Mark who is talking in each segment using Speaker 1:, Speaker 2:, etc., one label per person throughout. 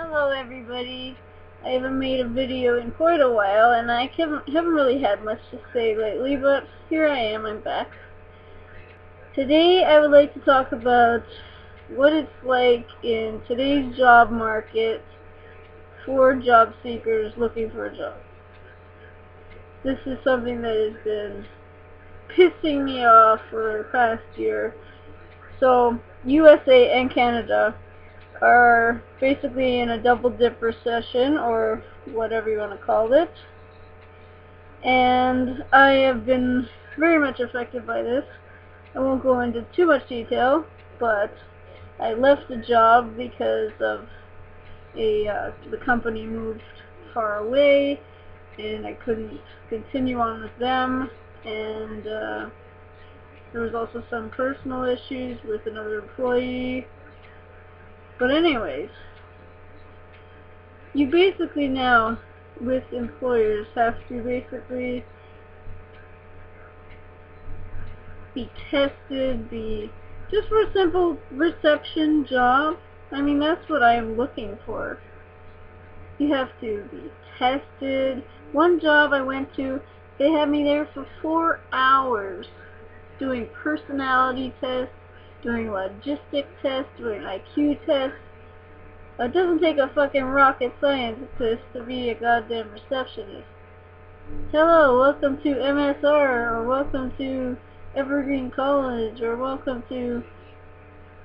Speaker 1: Hello everybody. I haven't made a video in quite a while and I haven't really had much to say lately, but here I am, I'm back. Today I would like to talk about what it's like in today's job market for job seekers looking for a job. This is something that has been pissing me off for the past year. So, USA and Canada are basically in a double dip recession, or whatever you want to call it, and I have been very much affected by this. I won't go into too much detail, but I left the job because of the company moved far away and I couldn't continue on with them, and there was also some personal issues with another employee. But anyways, you basically now, with employers, have to basically be tested, just for a simple reception job. I mean, that's what I'm looking for. You have to be tested. One job I went to, they had me there for 4 hours doing personality tests, doing logistic tests, doing IQ tests. It doesn't take a fucking rocket scientist to be a goddamn receptionist. Hello, welcome to MSR, or welcome to Evergreen College, or welcome to,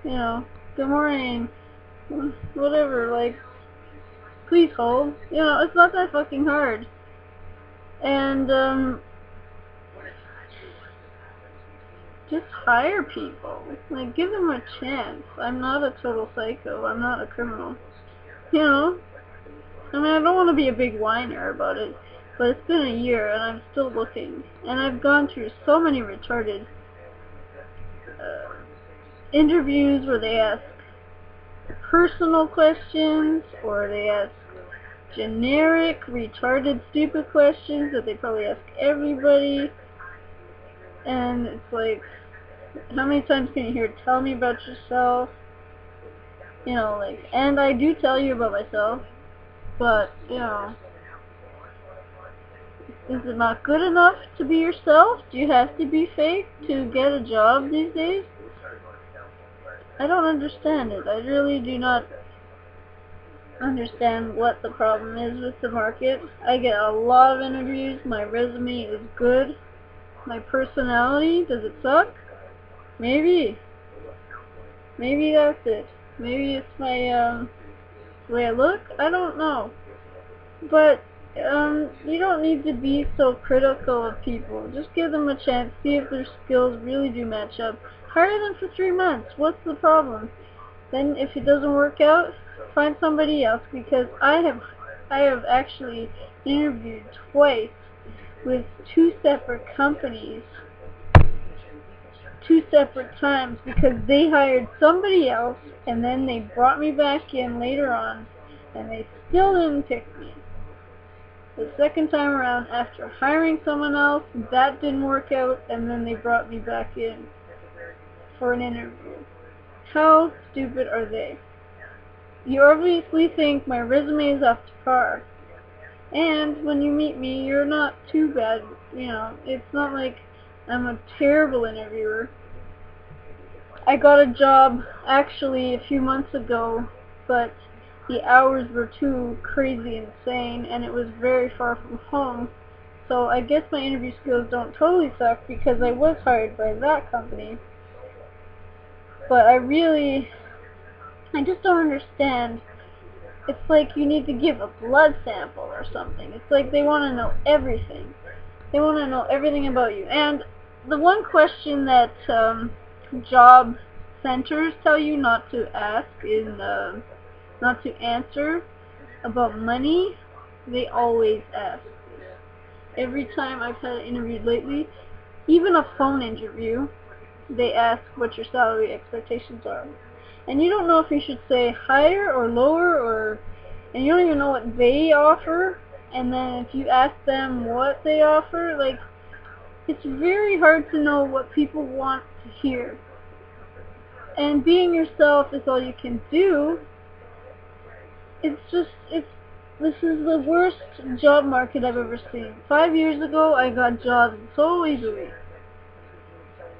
Speaker 1: good morning, whatever, please hold. It's not that fucking hard. And, just hire people. Give them a chance. I'm not a total psycho. I'm not a criminal. I mean, I don't want to be a big whiner about it, but it's been a year and I'm still looking. And I've gone through so many retarded interviews where they ask personal questions, or they ask generic, retarded, stupid questions that they probably ask everybody. And it's like, how many times can you hear, tell me about yourself? And I do tell you about myself, but, is it not good enough to be yourself? Do you have to be fake to get a job these days? I don't understand it. I really do not understand what the problem is with the market. I get a lot of interviews. My resume is good. My personality, does it suck? Maybe. Maybe that's it. Maybe it's my, the way I look? I don't know. But, you don't need to be so critical of people. Just give them a chance, see if their skills really do match up. Hire them for 3 months. What's the problem? Then, if it doesn't work out, find somebody else, because I have actually interviewed twice with 2 separate companies, 2 separate times, because they hired somebody else and then they brought me back in later on and they still didn't pick me. The second time around, after hiring someone else, that didn't work out, and then they brought me back in for an interview. How stupid are they? You obviously think my resume is up to par, and when you meet me, you're not too bad. It's not like I'm a terrible interviewer. I got a job actually a few months ago, but the hours were too crazy insane and it was very far from home. So I guess my interview skills don't totally suck because I was hired by that company. But I just don't understand. It's like you need to give a blood sample or something. It's like they want to know everything. They want to know everything about you. And the one question that job centers tell you not to ask is not to answer about money. They always ask. Every time I've had an interview lately, even a phone interview, they ask what your salary expectations are. And you don't know if you should say higher or lower, and you don't even know what they offer. And then if you ask them what they offer, it's very hard to know what people want to hear. And being yourself is all you can do. this is the worst job market I've ever seen. 5 years ago, I got jobs so easily.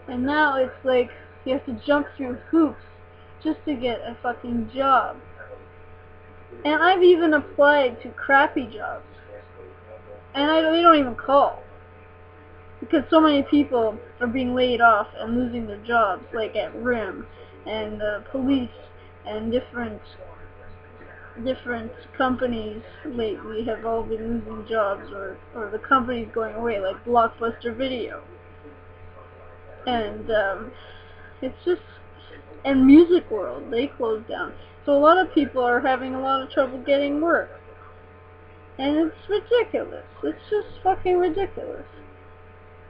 Speaker 1: And now it's like, you have to jump through hoops just to get a fucking job. And I've even applied to crappy jobs. And they don't even call. Because so many people are being laid off and losing their jobs, like at RIM and police and different companies lately have all been losing jobs, or the companies going away, like Blockbuster Video. And it's just, and Music World, they closed down. So a lot of people are having a lot of trouble getting work. And it's ridiculous. It's just fucking ridiculous.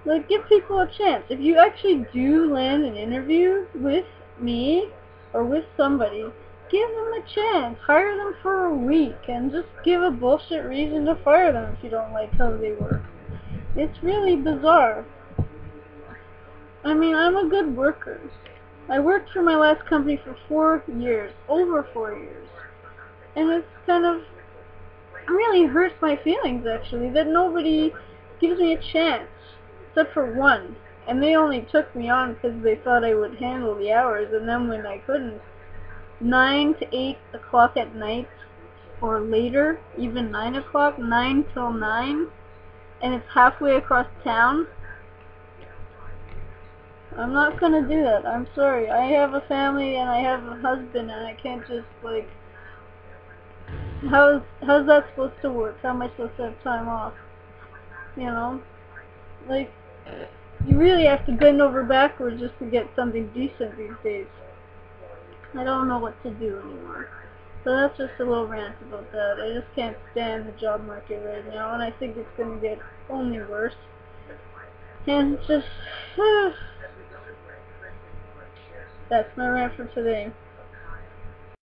Speaker 1: Like, give people a chance. If you actually do land an interview with me or with somebody, give them a chance. Hire them for a week and just give a bullshit reason to fire them if you don't like how they work. It's really bizarre. I mean, I'm a good worker. I worked for my last company for 4 years, over 4 years. And it's kind of really hurts my feelings, actually, that nobody gives me a chance. Except for one, and they only took me on because they thought I would handle the hours, and then when I couldn't, 9 to 8 o'clock at night, or later, even 9 o'clock, 9 till 9, and it's halfway across town, I'm not gonna do that. I'm sorry. I have a family, and I have a husband, and I can't just, like, how's that supposed to work? How am I supposed to have time off? You know? Like, you really have to bend over backwards just to get something decent these days. I don't know what to do anymore. So that's just a little rant about that. I just can't stand the job market right now, and I think it's going to get only worse. And just, that's my rant for today.